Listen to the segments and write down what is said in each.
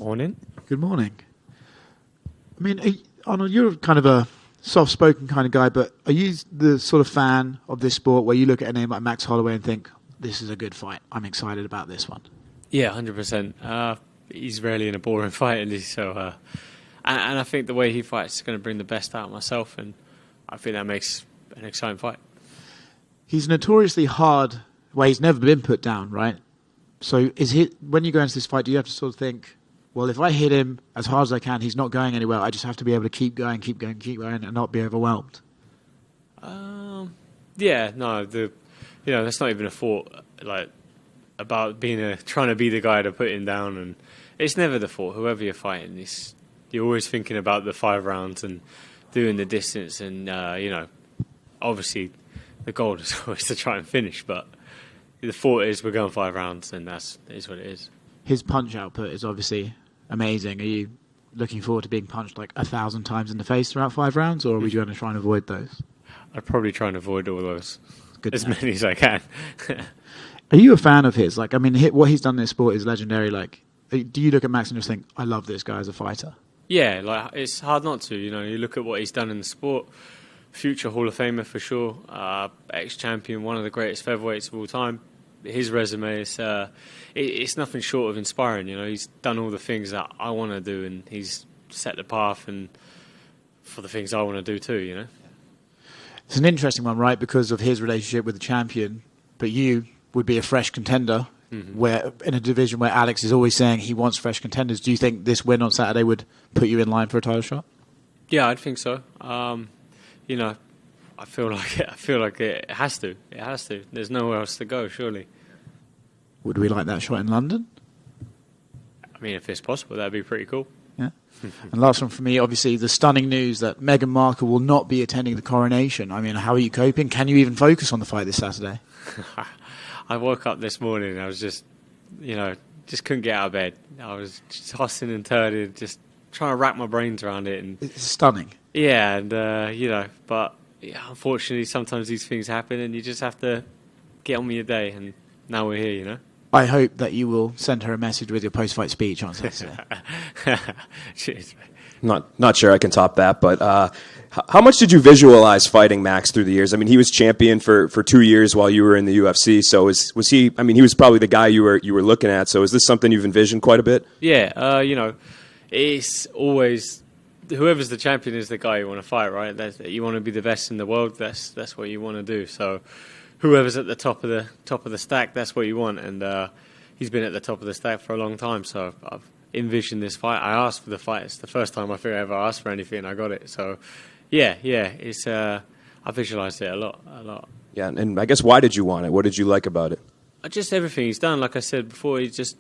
Morning. Good morning. I mean, Arnold, you're kind of a soft-spoken kind of guy, but are you the sort of fan of this sport where you look at a name like Max Holloway and think, this is a good fight, I'm excited about this one? Yeah, 100%. He's rarely in a boring fight, is he? So, and I think the way he fights is going to bring the best out of myself, and I think that makes an exciting fight. He's notoriously hard, well, he's never been put down, right? So when you go into this fight, do you have to sort of think, well, if I hit him as hard as I can, he's not going anywhere. I just have to be able to keep going, and not be overwhelmed. Yeah, no, that's not even a thought. Like about trying to be the guy to put him down, and it's never the thought. Whoever you're fighting, you're always thinking about the 5 rounds and doing the distance, and obviously the goal is always to try and finish, but the thought is we're going 5 rounds, and is what it is. His punch output is obviously amazing. Are you looking forward to being punched like 1,000 times in the face throughout 5 rounds, or are we going to try and avoid those? I'd probably try and avoid all those. Good as many as I can. Are you a fan of his? Like, I mean, what he's done in this sport is legendary. Like, do you look at Max and just think, I love this guy as a fighter? Yeah, like it's hard not to. You look at what he's done in the sport. Future Hall of Famer for sure. Ex-champion, one of the greatest featherweights of all time. His resume is it's nothing short of inspiring. He's done all the things that I want to do, and he's set the path and for the things I want to do too. It's an interesting one, right? Because of his relationship with the champion, but you would be a fresh contender. Mm-hmm. Where in a division where Alex is always saying he wants fresh contenders. Do you think this win on Saturday would put you in line for a title shot? Yeah, I'd think so. I feel like it has to. It has to. There's nowhere else to go, surely. Would we like that shot in London? I mean, if it's possible, that'd be pretty cool. Yeah. And last one for me, obviously, the stunning news that Meghan Markle will not be attending the coronation. I mean, how are you coping? Can you even focus on the fight this Saturday? I woke up this morning and I was just couldn't get out of bed. I was just tossing and turning, just trying to wrap my brains around it. And it's stunning. Yeah, and, but yeah, unfortunately, sometimes these things happen and you just have to get on with your day. And now we're here, I hope that you will send her a message with your post-fight speech on Saturday. Cheers. Not sure I can top that, but how much did you visualize fighting Max through the years? I mean, he was champion for 2 years while you were in the UFC. So was he? I mean, he was probably the guy you were looking at. So is this something you've envisioned quite a bit? Yeah, it's always whoever's the champion is the guy you want to fight, right? You want to be the best in the world. That's what you want to do. So whoever's at the top of the stack, that's what you want. And he's been at the top of the stack for a long time. So I've envisioned this fight. I asked for the fight. It's the first time I think I ever asked for anything, and I got it. So yeah. It's I visualized it a lot. Yeah, and I guess why did you want it? What did you like about it? Just everything he's done. Like I said before, he's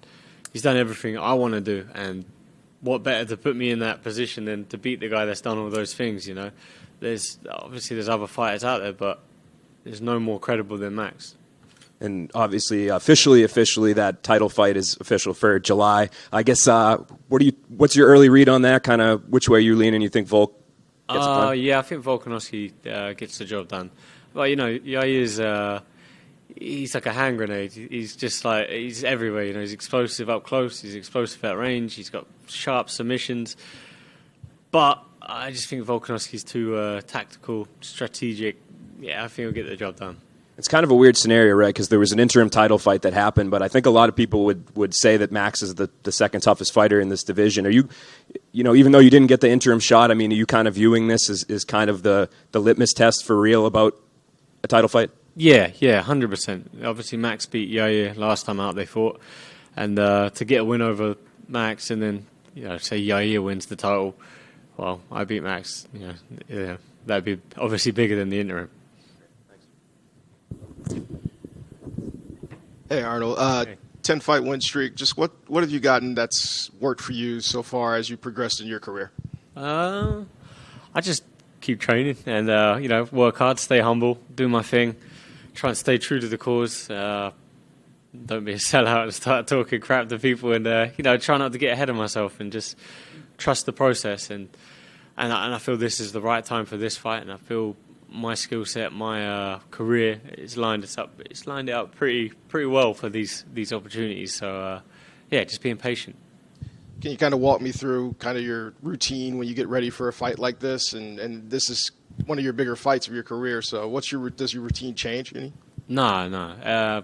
done everything I want to do, and what better to put me in that position than to beat the guy that's done all those things, There's other fighters out there, but there's no more credible than Max. And obviously, officially, that title fight is official for July. I guess, what's your early read on that? Kind of which way you lean, and you think Volk gets it done? Yeah, I think Volkanovski gets the job done. But, Yair's, he's like a hand grenade. He's just like, he's everywhere, He's explosive up close, he's explosive at range, he's got sharp submissions. But I just think Volkanovski's too tactical, strategic. Yeah, I think he'll get the job done. It's kind of a weird scenario, right? Because there was an interim title fight that happened, but I think a lot of people would say that Max is the second toughest fighter in this division. Are you even though you didn't get the interim shot, I mean, are you kind of viewing this as kind of the litmus test for real about a title fight? Yeah, 100%. Obviously, Max beat Yair last time out they fought, and to get a win over Max and then say Yair wins the title, well, I beat Max. That'd be obviously bigger than the interim. Hey, Arnold. 10-fight win streak. Just what have you gotten that's worked for you so far as you progressed in your career? I just keep training and, work hard, stay humble, do my thing, try and stay true to the cause. Don't be a sellout and start talking crap to people and, try not to get ahead of myself and just trust the process. And I feel this is the right time for this fight, and I feel my skill set, my career, it's lined it up pretty well for these opportunities. So just being patient. Can you kind of walk me through kind of your routine when you get ready for a fight like this? And this is one of your bigger fights of your career. So does your routine change any? No.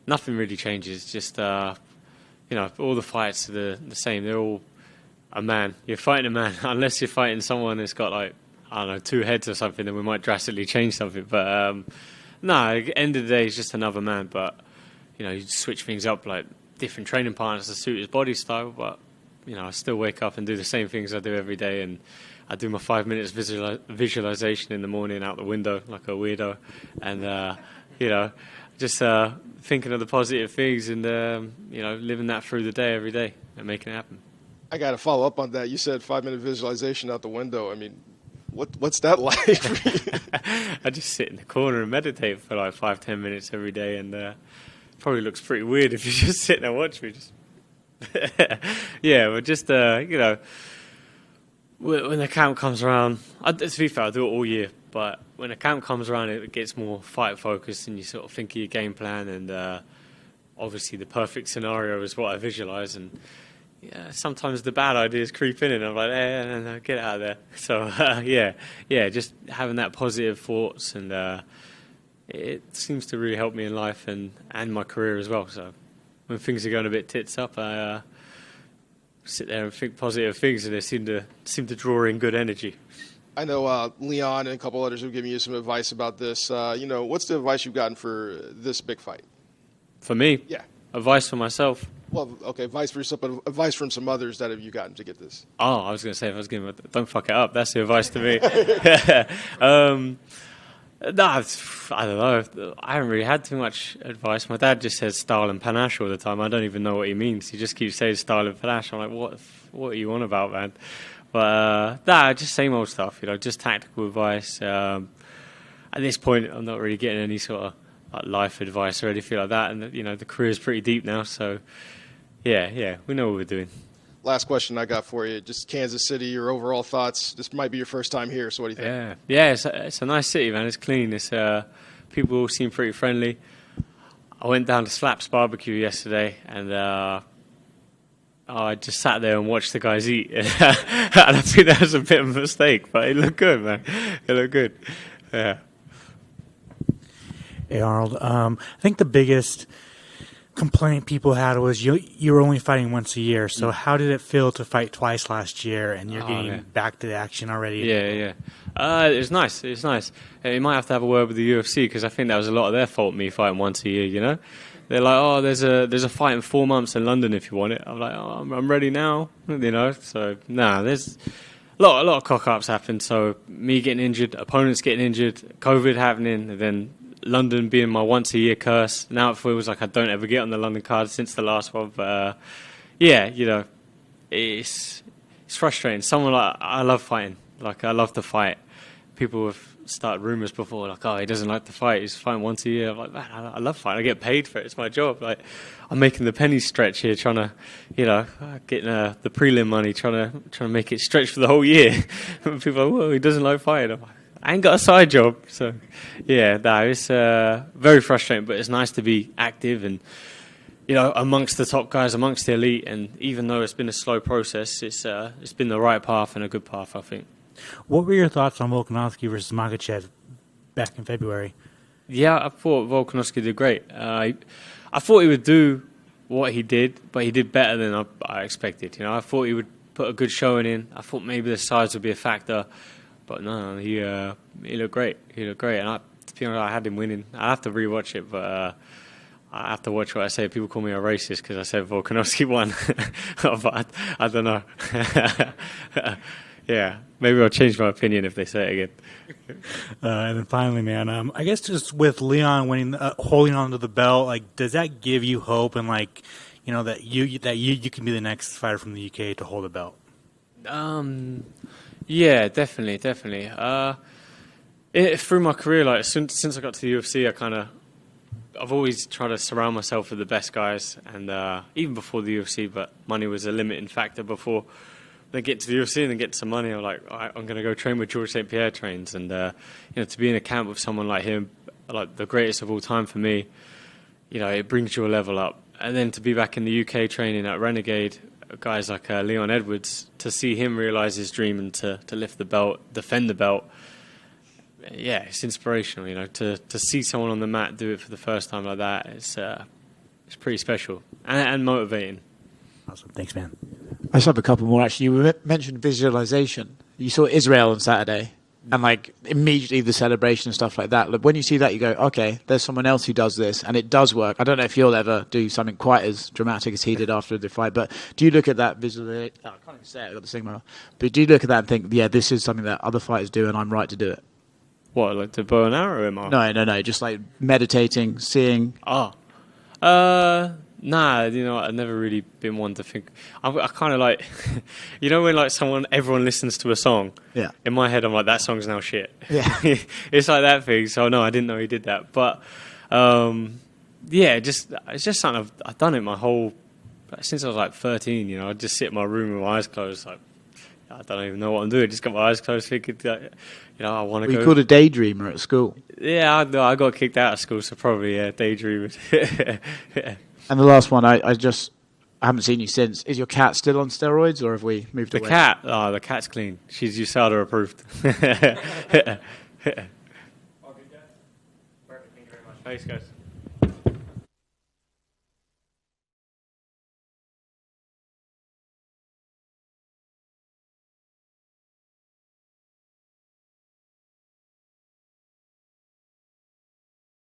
Nothing really changes. Just, all the fights are the same. They're all a man. You're fighting a man. Unless you're fighting someone that's got, like, I don't know, 2 heads or something, then we might drastically change something. But, no, at the end of the day, it's just another man. But, you switch things up, like, different training partners to suit his body style, but I still wake up and do the same things I do every day, and I do my 5 minutes visualization in the morning out the window like a weirdo, and just thinking of the positive things and living that through the day every day and making it happen. I got to follow up on that. You said 5-minute visualization out the window. I mean, what's that like for you? I just sit in the corner and meditate for like 5-10 minutes every day, and probably looks pretty weird if you just sit there and watch me. Just yeah, but just when the camp comes around, to be fair, I do it all year. But when the camp comes around, it gets more fight focused, and you sort of think of your game plan. And obviously, the perfect scenario is what I visualize. And sometimes the bad ideas creep in, and I'm like, no, get out of there. So just having that positive thoughts and. It seems to really help me in life and my career as well. So when things are going a bit tits up, I sit there and think positive things, and they seem to draw in good energy. I know Leon and a couple others have given you some advice about this. What's the advice you've gotten for this big fight? For me? Yeah. Advice for myself? Well, okay, advice for yourself, but advice from some others that have you gotten to get this? Oh, I was going to say, if I was giving don't fuck it up. That's the advice to me. No, I don't know. I haven't really had too much advice. My dad just says style and panache all the time. I don't even know what he means. He just keeps saying style and panache. I'm like, what are you on about, man? But just same old stuff, just tactical advice. At this point, I'm not really getting any sort of like life advice or anything like that. And the career's pretty deep now, so yeah, we know what we're doing. Last question I got for you, just Kansas City, your overall thoughts. This might be your first time here, so what do you think? Yeah, it's a nice city, man. It's clean. It's people all seem pretty friendly. I went down to Slaps Barbecue yesterday, and I just sat there and watched the guys eat. And I think that was a bit of a mistake, but it looked good, man. It looked good. Yeah. Hey, Arnold. I think the biggest complaint people had was you were only fighting once a year. So how did it feel to fight twice last year, and you're getting back to the action already? Yeah. It was nice. It's nice. You might have to have a word with the UFC, because I think that was a lot of their fault, me fighting once a year, They're like, there's a fight in 4 months in London if you want it. I'm like, I'm ready now, So, there's a lot of cock-ups happened. So, me getting injured, opponents getting injured, COVID happening, and then London being my once-a-year curse. Now it feels like I don't ever get on the London card since the last one. But, it's frustrating. Someone like, I love fighting. Like, I love to fight. People have started rumours before, like, he doesn't like to fight. He's fighting once a year. I'm like, man, I love fighting. I get paid for it. It's my job. Like, I'm making the pennies stretch here, trying to, getting the prelim money, trying to make it stretch for the whole year. People are like, well, he doesn't like fighting. I'm like, I ain't got a side job. So, it's very frustrating, but it's nice to be active and, amongst the top guys, amongst the elite. And even though it's been a slow process, it's been the right path and a good path, I think. What were your thoughts on Volkanovski versus Makhachev back in February? Yeah, I thought Volkanovski did great. I thought he would do what he did, but he did better than I expected. I thought he would put a good showing in. I thought maybe the size would be a factor. But no, he looked great. He looked great, and I had him winning. I have to rewatch it, but I have to watch what I say. People call me a racist because I said Volkanovski won, but I don't know. Yeah, maybe I'll change my opinion if they say it again. And then finally, man, I guess just with Leon winning, holding on to the belt, like, does that give you hope and that you can be the next fighter from the UK to hold a belt? Yeah, definitely. Through my career, like since I got to the UFC, I've always tried to surround myself with the best guys, and even before the UFC, but money was a limiting factor before they get to the UFC and then get some money. I'm like, all right, I'm going to go train with George St. Pierre trains, and to be in a camp with someone like him, like the greatest of all time for me, it brings you a level up. And then to be back in the UK training at Renegade guys like Leon Edwards, to see him realise his dream and to lift the belt, defend the belt. Yeah, it's inspirational. To see someone on the mat do it for the first time like that, it's pretty special and motivating. Awesome, thanks, man. I just have a couple more actually. You mentioned visualization. You saw Israel on Saturday, and like immediately the celebration and stuff like that. Like, when you see that, you go, okay, there's someone else who does this, and it does work. I don't know if you'll ever do something quite as dramatic as he did after the fight, but do you look at that visually? Oh, I can't even say it. I got the stigma. But do you look at that and think, yeah, this is something that other fighters do, and I'm right to do it? What, like the bow and arrow, MR? No. Just like meditating, seeing. Nah, I've never really been one to think. I kind of like, when like everyone listens to a song. Yeah. In my head, I'm like, that song's now shit. Yeah. It's like that thing. So no, I didn't know he did that. But it's just something I've done it my whole since I was like 13. I just sit in my room with my eyes closed, like I don't even know what I'm doing. Just got my eyes closed, thinking, I want to go. You called a daydreamer at school. Yeah, I got kicked out of school, so probably daydreaming. Yeah. And the last one, I haven't seen you since. Is your cat still on steroids, or have we moved away? The cat's clean. She's USADA approved. Perfect, thank you very much. Thanks, guys.